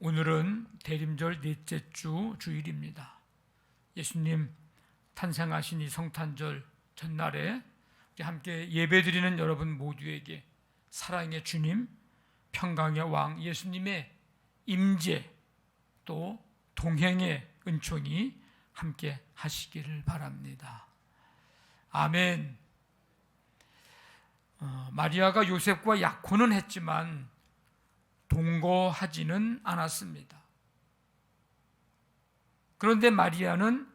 오늘은 대림절 넷째 주 주일입니다. 예수님 탄생하신 이 성탄절 전날에 우리 함께 예배드리는 여러분 모두에게 사랑의 주님, 평강의 왕 예수님의 임재 또 동행의 은총이 함께 하시기를 바랍니다. 아멘. 마리아가 요셉과 약혼은 했지만 동거하지는 않았습니다. 그런데 마리아는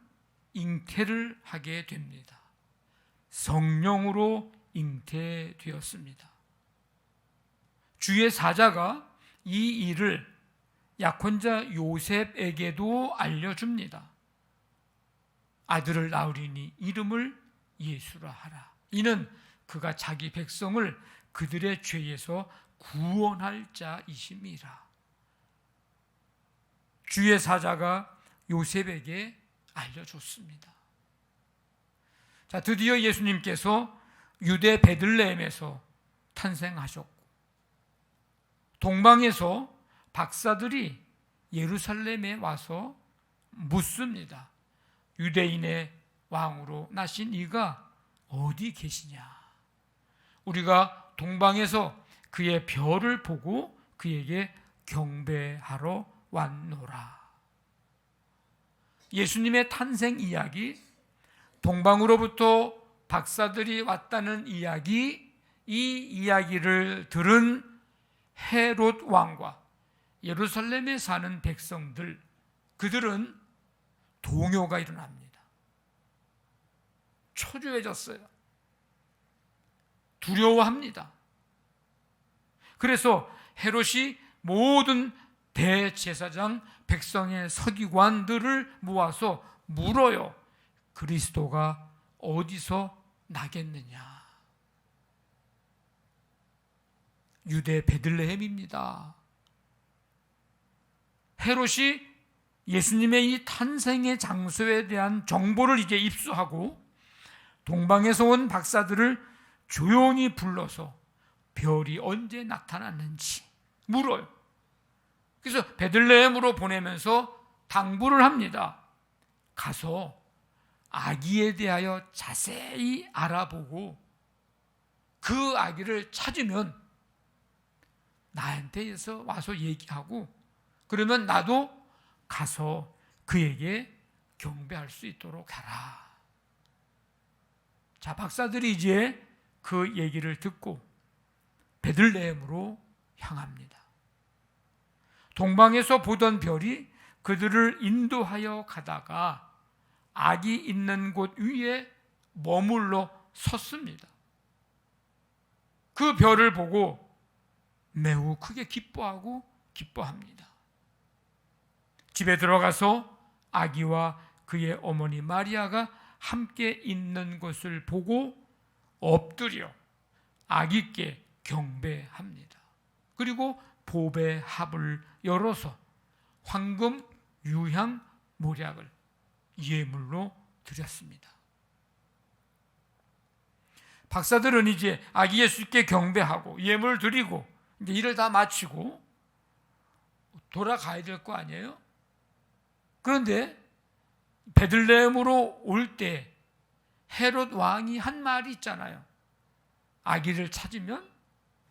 잉태를 하게 됩니다. 성령으로 잉태되었습니다. 주의 사자가 이 일을 약혼자 요셉에게도 알려줍니다. 아들을 낳으리니 이름을 예수라 하라. 이는 그가 자기 백성을 그들의 죄에서 구원할 자이심이라. 주의 사자가 요셉에게 알려줬습니다. 자, 드디어 예수님께서 유대 베들레헴에서 탄생하셨고 동방에서 박사들이 예루살렘에 와서 묻습니다. 유대인의 왕으로 나신 이가 어디 계시냐? 우리가 동방에서 그의 별을 보고 그에게 경배하러 왔노라. 예수님의 탄생 이야기, 동방으로부터 박사들이 왔다는 이야기, 이 이야기를 들은 헤롯 왕과 예루살렘에 사는 백성들, 그들은 동요가 일어납니다. 초조해졌어요. 두려워합니다. 그래서 헤롯이 모든 대제사장, 백성의 서기관들을 모아서 물어요. 그리스도가 어디서 나겠느냐? 유대 베들레헴입니다. 헤롯이 예수님의 이 탄생의 장소에 대한 정보를 이제 입수하고 동방에서 온 박사들을 조용히 불러서 별이 언제 나타났는지 물어요. 그래서 베들레헴으로 보내면서 당부를 합니다. 가서 아기에 대하여 자세히 알아보고 그 아기를 찾으면 나한테서 와서 얘기하고 그러면 나도 가서 그에게 경배할 수 있도록 하라. 자, 박사들이 이제 그 얘기를 듣고 베들레헴으로 향합니다. 동방에서 보던 별이 그들을 인도하여 가다가 아기 있는 곳 위에 머물러 섰습니다. 그 별을 보고 매우 크게 기뻐합니다. 집에 들어가서 아기와 그의 어머니 마리아가 함께 있는 것을 보고 엎드려 아기께 경배합니다. 그리고 보배 합을 열어서 황금, 유향, 몰약을 예물로 드렸습니다. 박사들은 이제 아기 예수께 경배하고 예물 드리고 이제 일을 다 마치고 돌아가야 될 거 아니에요? 그런데 베들레헴으로 올 때 헤롯 왕이 한 말이 있잖아요. 아기를 찾으면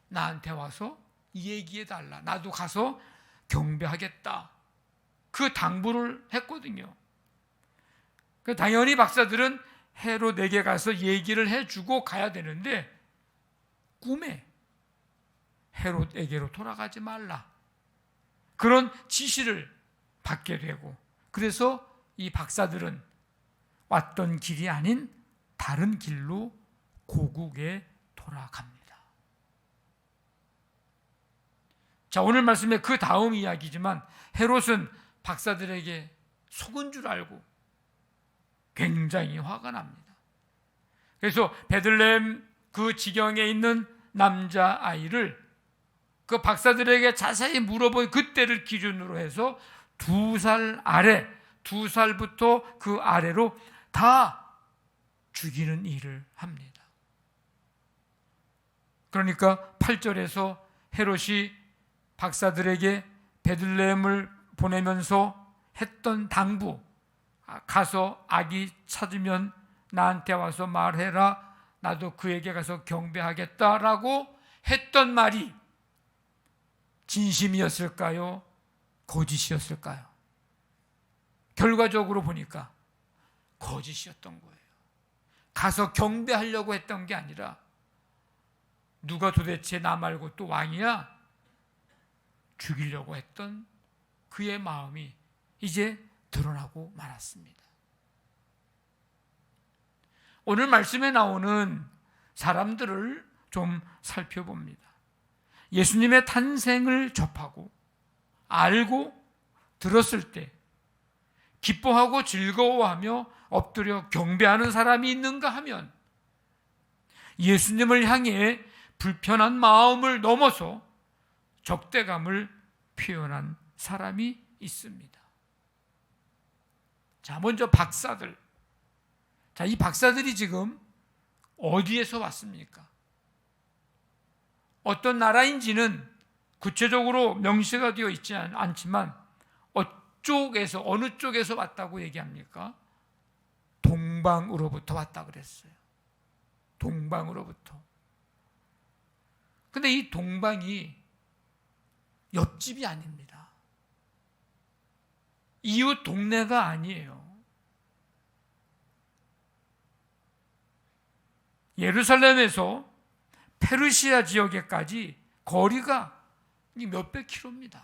나한테 와서 얘기해달라. 나도 가서 경배하겠다. 그 당부를 했거든요. 당연히 박사들은 헤롯에게 가서 얘기를 해주고 가야 되는데 꿈에 헤롯에게로 돌아가지 말라. 그런 지시를 받게 되고 그래서 이 박사들은 왔던 길이 아닌 다른 길로 고국에 돌아갑니다. 자, 오늘 말씀의 그 다음 이야기지만 헤롯은 박사들에게 속은 줄 알고 굉장히 화가 납니다. 그래서 베들레헴 그 지경에 있는 남자아이를 그 박사들에게 자세히 물어본 그때를 기준으로 해서 2살 아래, 2살부터 그 아래로 다 죽이는 일을 합니다. 그러니까 8절에서 헤롯이 박사들에게 베들레헴을 보내면서 했던 당부, 가서 아기 찾으면 나한테 와서 말해라, 나도 그에게 가서 경배하겠다라고 했던 말이 진심이었을까요? 거짓이었을까요? 결과적으로 보니까 거짓이었던 거예요. 가서 경배하려고 했던 게 아니라 누가 도대체 나 말고 또 왕이야? 죽이려고 했던 그의 마음이 이제 드러나고 말았습니다. 오늘 말씀에 나오는 사람들을 좀 살펴봅니다. 예수님의 탄생을 접하고 알고 들었을 때 기뻐하고 즐거워하며 엎드려 경배하는 사람이 있는가 하면 예수님을 향해 불편한 마음을 넘어서 적대감을 표현한 사람이 있습니다. 자, 먼저 박사들. 자, 이 박사들이 지금 어디에서 왔습니까? 어떤 나라인지는 구체적으로 명시가 되어 있지 않지만 어느 쪽에서 왔다고 얘기합니까? 동방으로부터 왔다 그랬어요. 동방으로부터. 근데 이 동방이 옆집이 아닙니다. 이웃 동네가 아니에요. 예루살렘에서 페르시아 지역에까지 거리가 몇백 킬로입니다.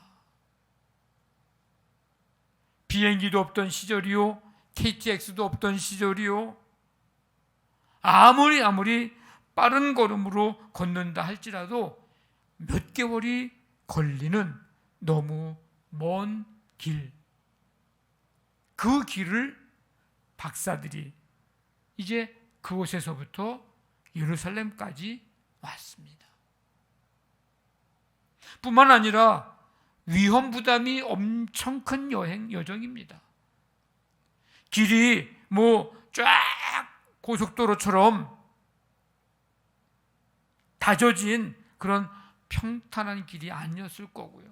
비행기도 없던 시절이요, KTX도 없던 시절이요, 아무리 빠른 걸음으로 걷는다 할지라도 몇 개월이 걸리는 너무 먼 길, 그 길을 박사들이 이제 그곳에서부터 예루살렘까지 왔습니다. 뿐만 아니라 위험 부담이 엄청 큰 여정입니다. 길이 쫙 고속도로처럼 다져진 그런 평탄한 길이 아니었을 거고요.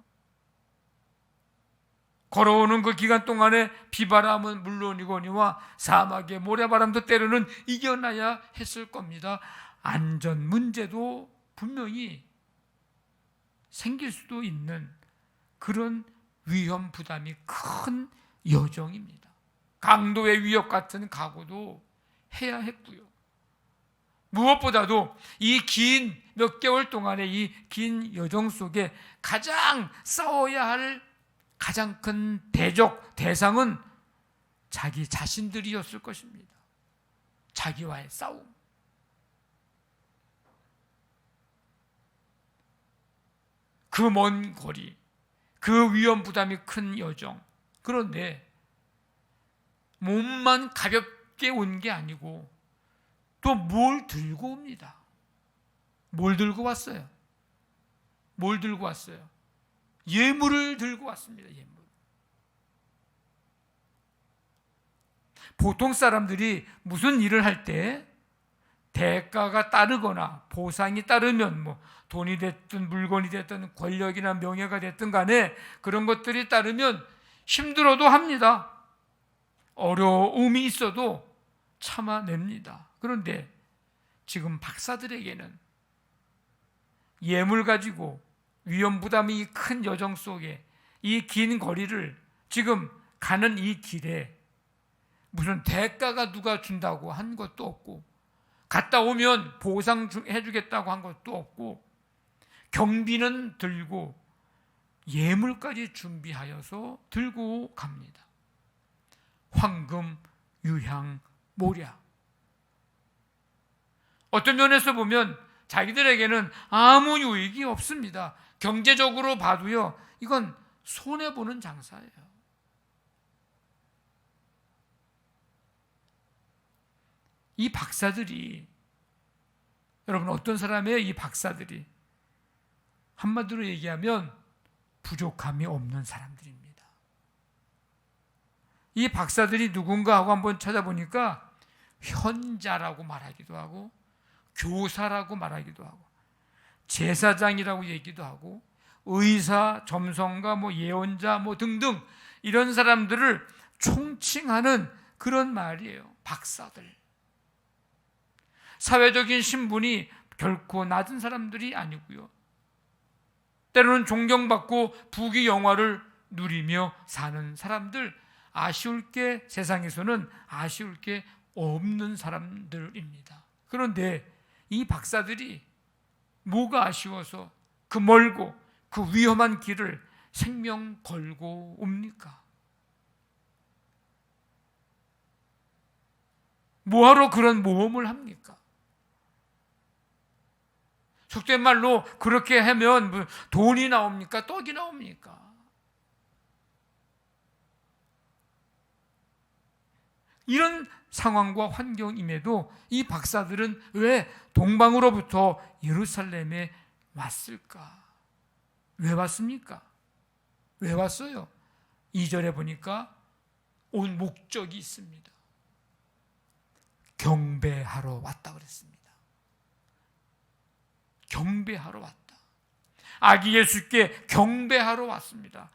걸어오는 그 기간 동안에 비바람은 물론이거니와 사막의 모래바람도 때로는 이겨나야 했을 겁니다. 안전 문제도 분명히 생길 수도 있는 그런 위험 부담이 큰 여정입니다. 강도의 위협 같은 각오도 해야 했고요. 무엇보다도 이 긴 몇 개월 동안의 이 긴 여정 속에 가장 싸워야 할 가장 큰 대상은 자기 자신들이었을 것입니다. 자기와의 싸움. 그 먼 거리, 그 위험 부담이 큰 여정. 그런데 몸만 가볍게 온 게 아니고 또 뭘 들고 옵니다. 뭘 들고 왔어요? 뭘 들고 왔어요? 예물을 들고 왔습니다. 예물. 보통 사람들이 무슨 일을 할 때 대가가 따르거나 보상이 따르면 돈이 됐든 물건이 됐든 권력이나 명예가 됐든 간에 그런 것들이 따르면 힘들어도 합니다. 어려움이 있어도 참아냅니다. 그런데 지금 박사들에게는 예물 가지고 위험 부담이 큰 여정 속에 이 긴 거리를 지금 가는 이 길에 무슨 대가가 누가 준다고 한 것도 없고 갔다 오면 보상해 주겠다고 한 것도 없고 경비는 들고 예물까지 준비하여서 들고 갑니다. 황금, 유향, 모략. 어떤 면에서 보면 자기들에게는 아무 유익이 없습니다. 경제적으로 봐도요, 이건 손해보는 장사예요. 이 박사들이, 여러분 어떤 사람이에요? 이 박사들이 한마디로 얘기하면 부족함이 없는 사람들입니다. 이 박사들이 누군가 하고 한번 찾아보니까 현자라고 말하기도 하고 교사라고 말하기도 하고 제사장이라고 얘기도 하고 의사, 점성가, 예언자 등등 이런 사람들을 총칭하는 그런 말이에요. 박사들. 사회적인 신분이 결코 낮은 사람들이 아니고요. 때로는 존경받고 부귀 영화를 누리며 사는 사람들, 아쉬울 게 세상에서는 아쉬울 게 없는 사람들입니다. 그런데 이 박사들이 뭐가 아쉬워서 그 멀고 그 위험한 길을 생명 걸고 옵니까? 뭐하러 그런 모험을 합니까? 속된 말로 그렇게 하면 돈이 나옵니까? 떡이 나옵니까? 이런 상황과 환경임에도 이 박사들은 왜 동방으로부터 예루살렘에 왔을까? 왜 왔습니까? 왜 왔어요? 2절에 보니까 온 목적이 있습니다. 경배하러 왔다 그랬습니다. 경배하러 왔다. 아기 예수께 경배하러 왔습니다.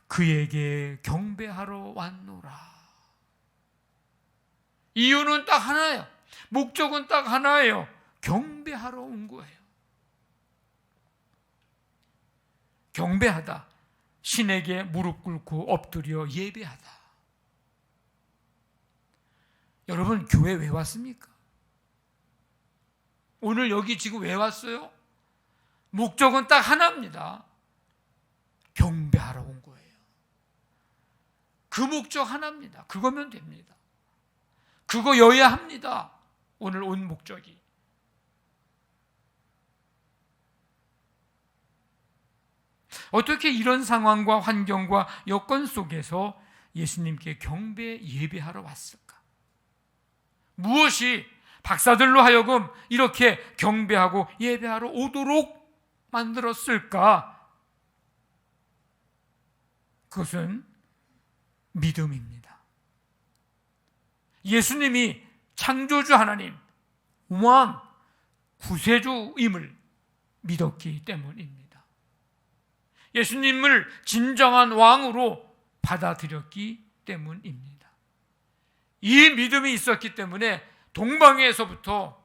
그에게 경배하러 왔노라. 이유는 딱 하나예요. 목적은 딱 하나예요. 경배하러 온 거예요. 경배하다. 신에게 무릎 꿇고 엎드려 예배하다. 여러분, 교회 왜 왔습니까? 오늘 여기 지금 왜 왔어요? 목적은 딱 하나입니다. 경배하러 온 거예요. 그 목적 하나입니다. 그거면 됩니다. 그거여야 합니다. 오늘 온 목적이. 어떻게 이런 상황과 환경과 여건 속에서 예수님께 경배 예배하러 왔을까? 무엇이 박사들로 하여금 이렇게 경배하고 예배하러 오도록 만들었을까? 그것은 믿음입니다. 예수님이 창조주 하나님, 왕, 구세주임을 믿었기 때문입니다. 예수님을 진정한 왕으로 받아들였기 때문입니다. 이 믿음이 있었기 때문에 동방에서부터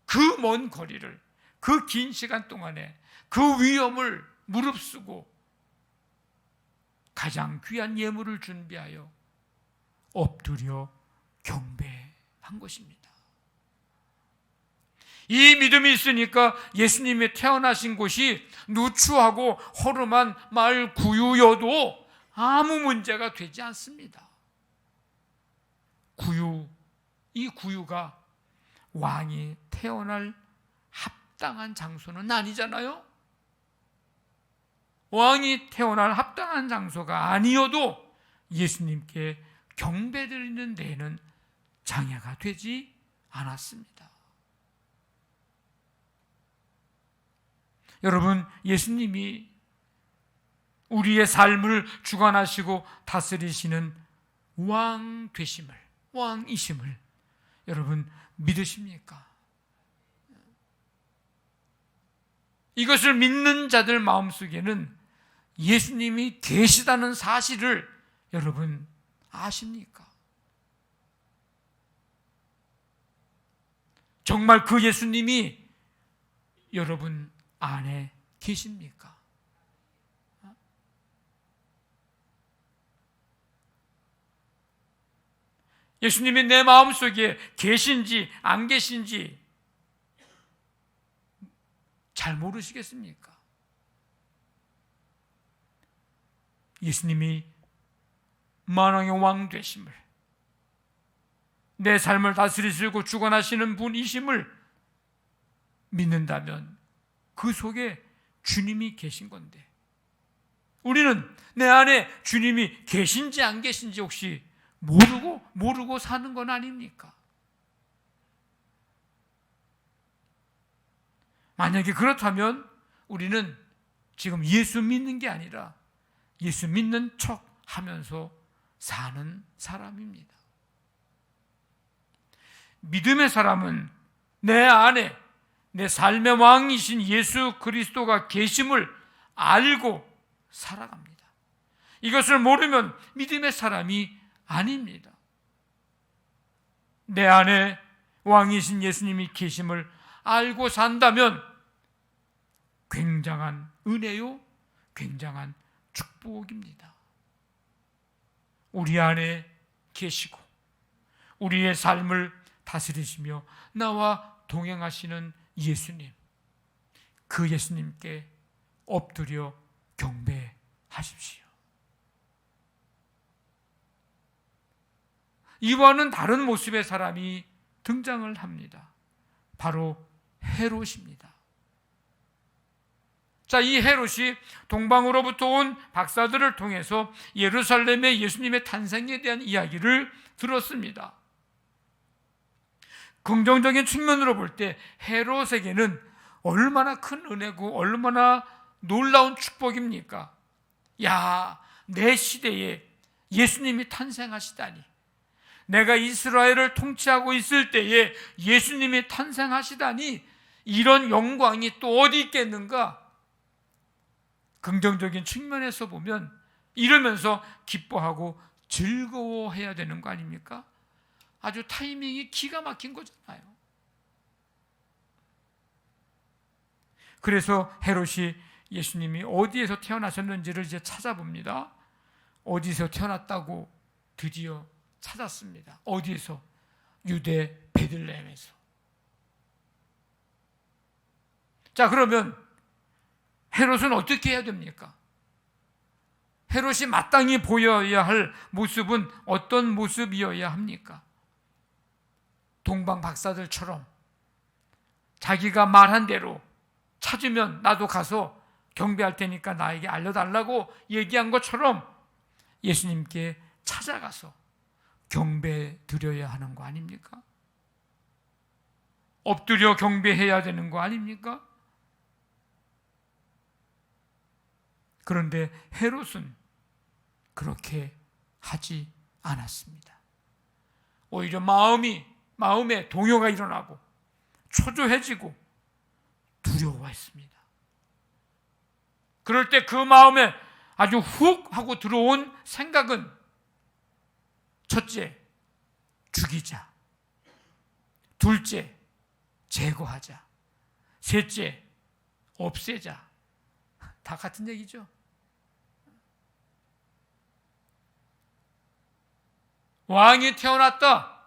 그 먼 거리를, 그 긴 시간 동안에 그 위험을 무릅쓰고 가장 귀한 예물을 준비하여 엎드려 경배한 것입니다. 이 믿음이 있으니까 예수님이 태어나신 곳이 누추하고 허름한 마을 구유여도 아무 문제가 되지 않습니다. 구유, 이 구유가 왕이 태어날 합당한 장소는 아니잖아요. 왕이 태어날 합당한 장소가 아니어도 예수님께 경배드리는 데에는 장애가 되지 않았습니다. 여러분, 예수님이 우리의 삶을 주관하시고 다스리시는 왕 되심을, 왕이심을 여러분 믿으십니까? 이것을 믿는 자들 마음속에는 예수님이 계시다는 사실을 여러분 아십니까? 정말 그 예수님이 여러분 안에 계십니까? 예수님이 내 마음속에 계신지 안 계신지 잘 모르시겠습니까? 예수님이 만왕의 왕 되심을, 내 삶을 다스리시고 주관하시는 분이심을 믿는다면 그 속에 주님이 계신 건데, 우리는 내 안에 주님이 계신지 안 계신지 혹시 모르고 사는 건 아닙니까? 만약에 그렇다면 우리는 지금 예수 믿는 게 아니라 예수 믿는 척 하면서 사는 사람입니다. 믿음의 사람은 내 안에 내 삶의 왕이신 예수 그리스도가 계심을 알고 살아갑니다. 이것을 모르면 믿음의 사람이 아닙니다. 내 안에 왕이신 예수님이 계심을 알고 산다면 굉장한 은혜요, 굉장한 축복입니다. 우리 안에 계시고 우리의 삶을 다스리시며 나와 동행하시는 예수님, 그 예수님께 엎드려 경배하십시오. 이와는 다른 모습의 사람이 등장을 합니다. 바로 헤롯입니다. 자, 이 헤롯이 동방으로부터 온 박사들을 통해서 예루살렘의 예수님의 탄생에 대한 이야기를 들었습니다. 긍정적인 측면으로 볼 때 헤롯에게는 얼마나 큰 은혜고 얼마나 놀라운 축복입니까? 야, 내 시대에 예수님이 탄생하시다니. 내가 이스라엘을 통치하고 있을 때에 예수님이 탄생하시다니, 이런 영광이 또 어디 있겠는가? 긍정적인 측면에서 보면 이러면서 기뻐하고 즐거워해야 되는 거 아닙니까? 아주 타이밍이 기가 막힌 거잖아요. 그래서 헤롯이 예수님이 어디에서 태어나셨는지를 이제 찾아봅니다. 어디서 태어났다고 드디어 찾았습니다. 어디에서? 유대 베들레헴에서. 자, 그러면 헤롯은 어떻게 해야 됩니까? 헤롯이 마땅히 보여야 할 모습은 어떤 모습이어야 합니까? 동방 박사들처럼 자기가 말한 대로 찾으면 나도 가서 경배할 테니까 나에게 알려달라고 얘기한 것처럼 예수님께 찾아가서 경배 드려야 하는 거 아닙니까? 엎드려 경배해야 되는 거 아닙니까? 그런데 헤롯은 그렇게 하지 않았습니다. 오히려 마음에 동요가 일어나고 초조해지고 두려워했습니다. 그럴 때 그 마음에 아주 훅 하고 들어온 생각은 첫째, 죽이자. 둘째, 제거하자. 셋째, 없애자. 다 같은 얘기죠. 왕이 태어났다.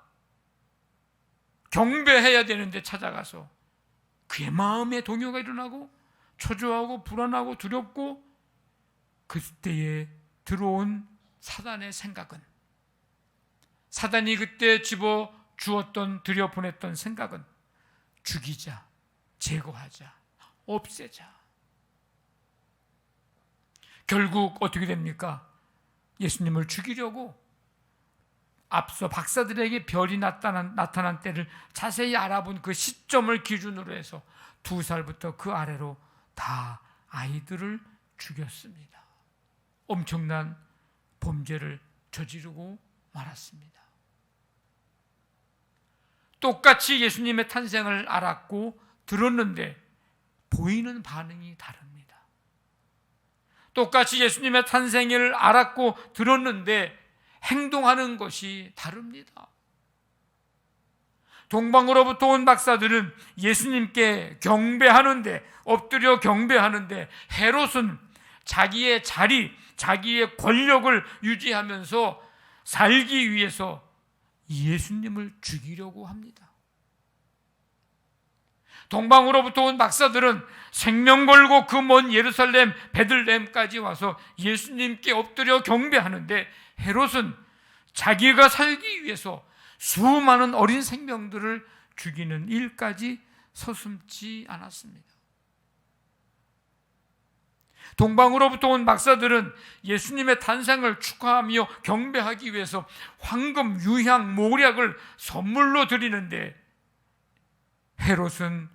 경배해야 되는데 찾아가서 그의 마음에 동요가 일어나고 초조하고 불안하고 두렵고, 그때에 들어온 사단의 생각은, 사단이 그때 집어 주었던, 들여보냈던 생각은 죽이자, 제거하자, 없애자. 결국 어떻게 됩니까? 예수님을 죽이려고 앞서 박사들에게 별이 나타난 때를 자세히 알아본 그 시점을 기준으로 해서 2살부터 그 아래로 다 아이들을 죽였습니다. 엄청난 범죄를 저지르고 말았습니다. 똑같이 예수님의 탄생을 알았고 들었는데 보이는 반응이 다릅니다. 똑같이 예수님의 탄생을 알았고 들었는데 행동하는 것이 다릅니다. 동방으로부터 온 박사들은 예수님께 경배하는데, 엎드려 경배하는데, 헤롯은 자기의 자리, 자기의 권력을 유지하면서 살기 위해서 예수님을 죽이려고 합니다. 동방으로부터 온 박사들은 생명 걸고 그 먼 예루살렘 베들레헴까지 와서 예수님께 엎드려 경배하는데, 헤롯은 자기가 살기 위해서 수많은 어린 생명들을 죽이는 일까지 서슴지 않았습니다. 동방으로부터 온 박사들은 예수님의 탄생을 축하하며 경배하기 위해서 황금, 유향, 모략을 선물로 드리는데, 헤롯은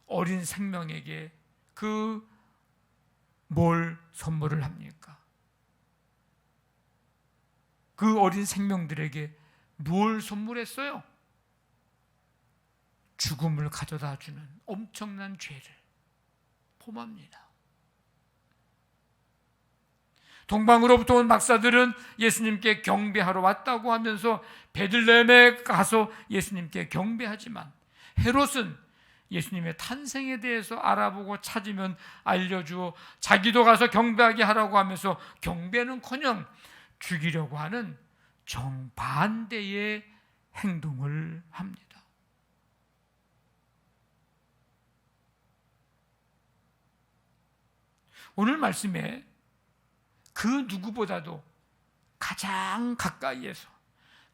어린 생명에게 뭘 선물을 합니까? 그 어린 생명들에게 뭘 선물했어요? 죽음을 가져다 주는 엄청난 죄를 범합니다. 동방으로부터 온 박사들은 예수님께 경배하러 왔다고 하면서 베들레헴에 가서 예수님께 경배하지만, 헤롯은 예수님의 탄생에 대해서 알아보고 찾으면 알려주어 자기도 가서 경배하게 하라고 하면서 경배는커녕 죽이려고 하는 정반대의 행동을 합니다. 오늘 말씀에 그 누구보다도 가장 가까이에서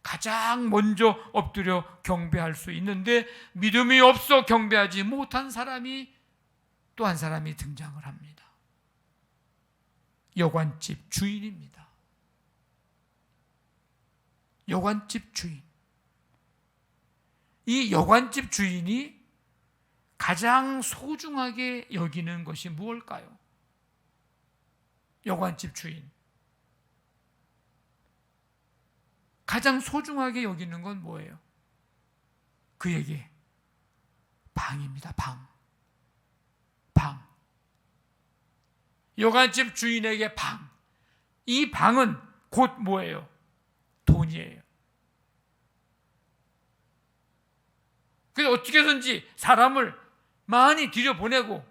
가장 먼저 엎드려 경배할 수 있는데 믿음이 없어 경배하지 못한 사람이 또 한 사람이 등장을 합니다. 여관집 주인입니다. 여관집 주인. 이 여관집 주인이 가장 소중하게 여기는 것이 무엇일까요? 여관집 주인. 가장 소중하게 여기는 건 뭐예요? 그에게 방입니다. 방. 여관집 주인에게 방. 이 방은 곧 뭐예요? 돈이에요. 그래서 어떻게든지 사람을 많이 들여보내고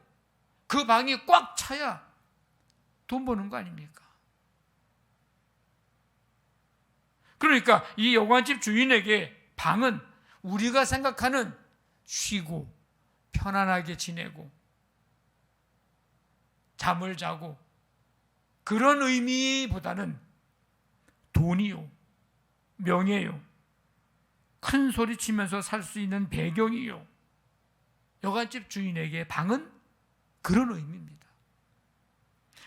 그 방이 꽉 차야 돈 버는 거 아닙니까? 그러니까 이 여관집 주인에게 방은 우리가 생각하는 쉬고 편안하게 지내고 잠을 자고 그런 의미보다는 돈이요, 명예요, 큰 소리 치면서 살 수 있는 배경이요. 여관집 주인에게 방은 그런 의미입니다.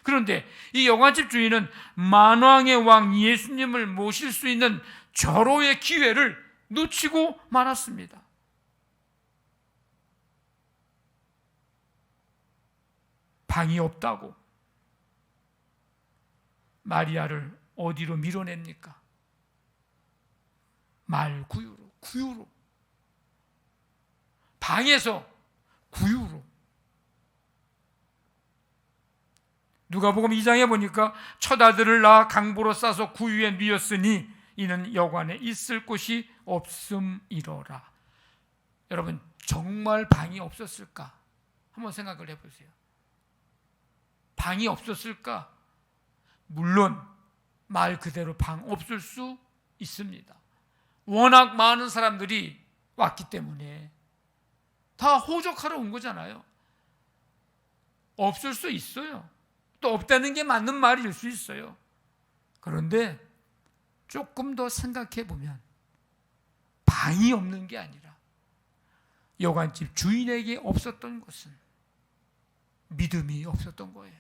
그런데 이 여관집 주인은 만왕의 왕 예수님을 모실 수 있는 절호의 기회를 놓치고 말았습니다. 방이 없다고 마리아를 어디로 밀어냅니까? 구유로. 방에서 구유로. 누가복음 2장에 보니까 첫 아들을 낳아 강보로 싸서 구유에 뉘었으니 이는 여관에 있을 곳이 없음이로라. 여러분, 정말 방이 없었을까? 한번 생각을 해보세요. 방이 없었을까? 물론 말 그대로 방 없을 수 있습니다. 워낙 많은 사람들이 왔기 때문에 다 호적하러 온 거잖아요. 없을 수 있어요. 또 없다는 게 맞는 말일 수 있어요. 그런데 조금 더 생각해 보면 방이 없는 게 아니라 여관집 주인에게 없었던 것은 믿음이 없었던 거예요.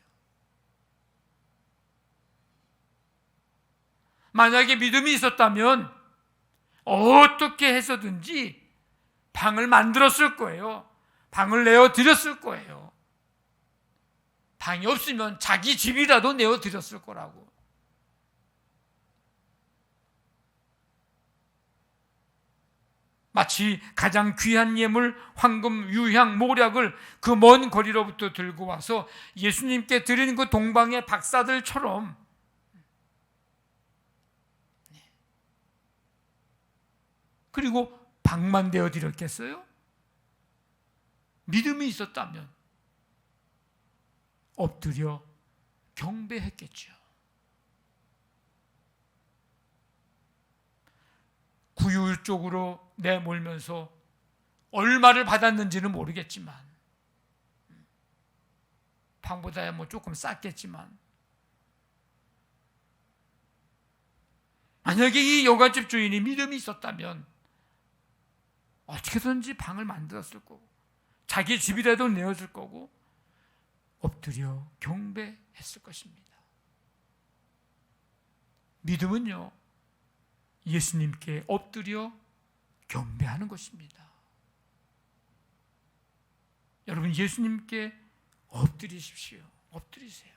만약에 믿음이 있었다면 어떻게 해서든지 방을 만들었을 거예요. 방을 내어드렸을 거예요. 방이 없으면 자기 집이라도 내어드렸을 거라고. 마치 가장 귀한 예물, 황금, 유향, 모략을 그 먼 거리로부터 들고 와서 예수님께 드리는 그 동방의 박사들처럼 그리고 방만 내어드렸겠어요? 믿음이 있었다면 엎드려 경배했겠죠. 구유 쪽으로 내몰면서 얼마를 받았는지는 모르겠지만 방보다야 뭐 조금 쌌겠지만 만약에 이 여관집 주인이 믿음이 있었다면 어떻게든지 방을 만들었을 거고 자기 집이라도 내어줄 거고 엎드려 경배했을 것입니다. 믿음은요, 예수님께 엎드려 경배하는 것입니다. 여러분, 예수님께 엎드리십시오. 엎드리세요.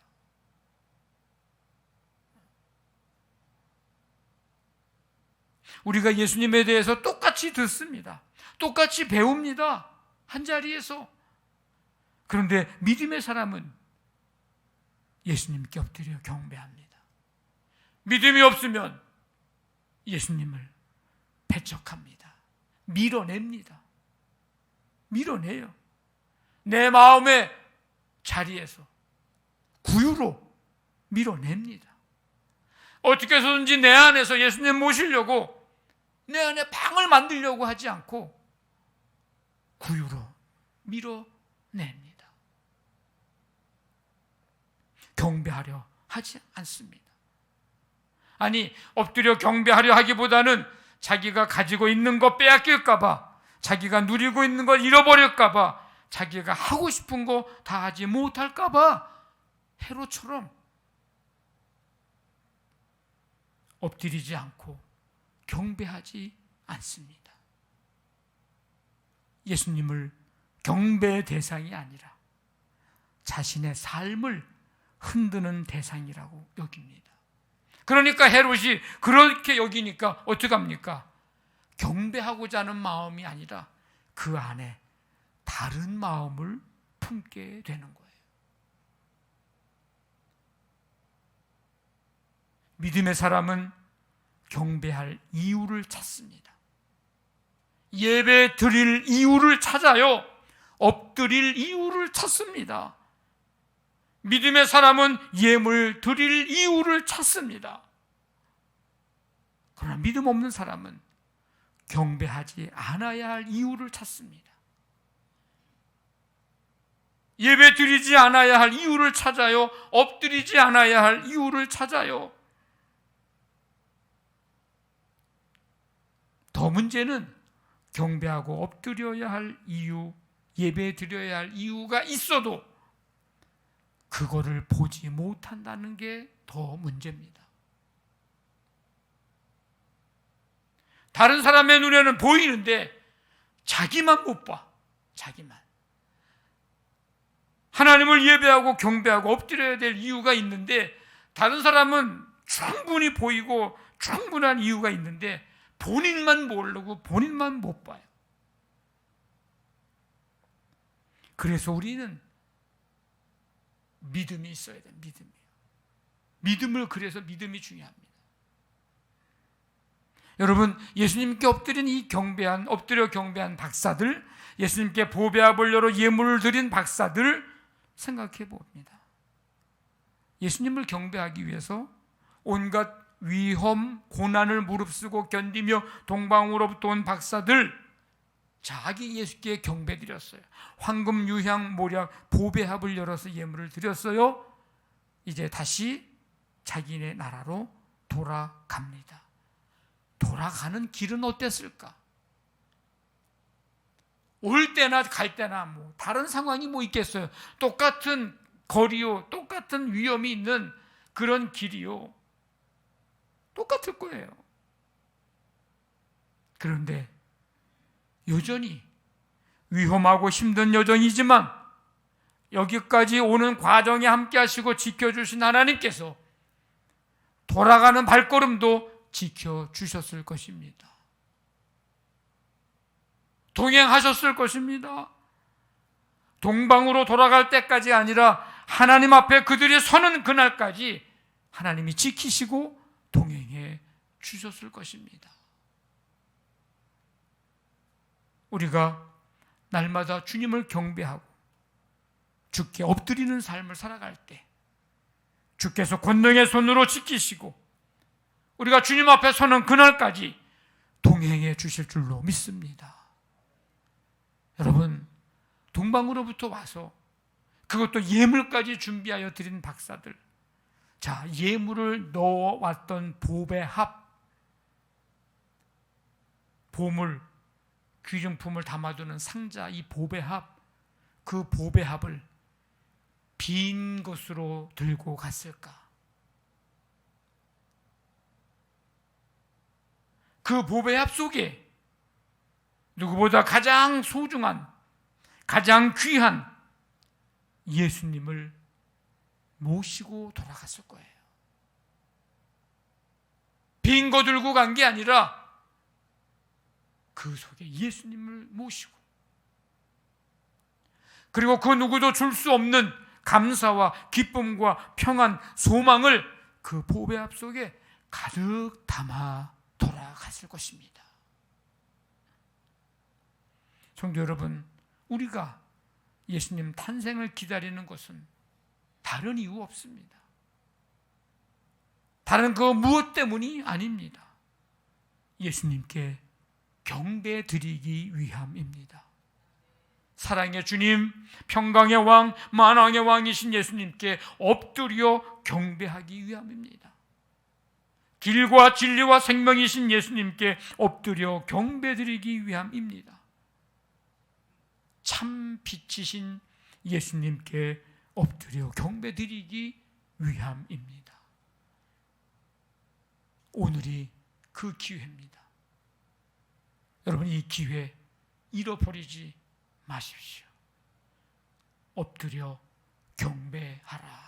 우리가 예수님에 대해서 똑같이 듣습니다. 똑같이 배웁니다. 한자리에서. 그런데 믿음의 사람은 예수님께 엎드려 경배합니다. 믿음이 없으면 예수님을 배척합니다. 밀어냅니다. 밀어내요. 내 마음의 자리에서 구유로 밀어냅니다. 어떻게 해서든지 내 안에서 예수님 모시려고 내 안에 방을 만들려고 하지 않고 구유로 밀어냅니다. 경배하려 하지 않습니다. 아니, 엎드려 경배하려 하기보다는 자기가 가지고 있는 거 빼앗길까 봐, 자기가 누리고 있는 걸 잃어버릴까 봐, 자기가 하고 싶은 거 다 하지 못할까 봐 헤롯처럼 엎드리지 않고 경배하지 않습니다. 예수님을 경배의 대상이 아니라 자신의 삶을 흔드는 대상이라고 여깁니다. 그러니까 헤롯이 그렇게 여기니까 어떻게 합니까? 경배하고자 하는 마음이 아니라 그 안에 다른 마음을 품게 되는 거예요. 믿음의 사람은 경배할 이유를 찾습니다. 예배 드릴 이유를 찾아요. 엎드릴 이유를 찾습니다. 믿음의 사람은 예물 드릴 이유를 찾습니다. 그러나 믿음 없는 사람은 경배하지 않아야 할 이유를 찾습니다. 예배 드리지 않아야 할 이유를 찾아요. 엎드리지 않아야 할 이유를 찾아요. 더 문제는 경배하고 엎드려야 할 이유, 예배 드려야 할 이유가 있어도 그거를 보지 못한다는 게 더 문제입니다. 다른 사람의 눈에는 보이는데 자기만 못 봐. 자기만. 하나님을 예배하고 경배하고 엎드려야 될 이유가 있는데 다른 사람은 충분히 보이고 충분한 이유가 있는데 본인만 모르고 본인만 못 봐요. 그래서 우리는 믿음이 있어야 돼요. 믿음을 그래서 믿음이 중요합니다. 여러분, 예수님께 엎드린 이 엎드려 경배한 박사들, 예수님께 보배합을 열어 예물을 드린 박사들 생각해 봅니다. 예수님을 경배하기 위해서 온갖 위험, 고난을 무릅쓰고 견디며 동방으로부터 온 박사들, 자기 예수께 경배 드렸어요. 황금, 유향, 모략, 보배합을 열어서 예물을 드렸어요. 이제 다시 자기네 나라로 돌아갑니다. 돌아가는 길은 어땠을까? 올 때나 갈 때나 뭐 다른 상황이 뭐 있겠어요. 똑같은 거리요, 똑같은 위험이 있는 그런 길이요. 똑같을 거예요. 그런데 여전히 위험하고 힘든 여정이지만 여기까지 오는 과정에 함께 하시고 지켜주신 하나님께서 돌아가는 발걸음도 지켜주셨을 것입니다. 동행하셨을 것입니다. 동방으로 돌아갈 때까지 아니라 하나님 앞에 그들이 서는 그날까지 하나님이 지키시고 동행해 주셨을 것입니다. 우리가 날마다 주님을 경배하고 주께 엎드리는 삶을 살아갈 때 주께서 권능의 손으로 지키시고 우리가 주님 앞에 서는 그날까지 동행해 주실 줄로 믿습니다. 여러분, 동방으로부터 와서 그것도 예물까지 준비하여 드린 박사들, 자, 예물을 넣어왔던 보배합, 보물, 귀중품을 담아두는 상자, 이 보배합, 그 보배합을 빈 것으로 들고 갔을까? 그 보배합 속에 누구보다 가장 소중한, 가장 귀한 예수님을 모시고 돌아갔을 거예요. 빈 거 들고 간 게 아니라 그 속에 예수님을 모시고, 그리고 그 누구도 줄 수 없는 감사와 기쁨과 평안, 소망을 그 보배합 속에 가득 담아 돌아갔을 것입니다. 성도 여러분, 우리가 예수님 탄생을 기다리는 것은 다른 이유 없습니다. 다른 그 무엇 때문이 아닙니다. 예수님께 경배 드리기 위함입니다. 사랑의 주님, 평강의 왕, 만왕의 왕이신 예수님께 엎드려 경배하기 위함입니다. 길과 진리와 생명이신 예수님께 엎드려 경배 드리기 위함입니다. 참 빛이신 예수님께 엎드려 경배 드리기 위함입니다. 오늘이 그 기회입니다. 여러분, 이 기회 잃어버리지 마십시오. 엎드려 경배하라.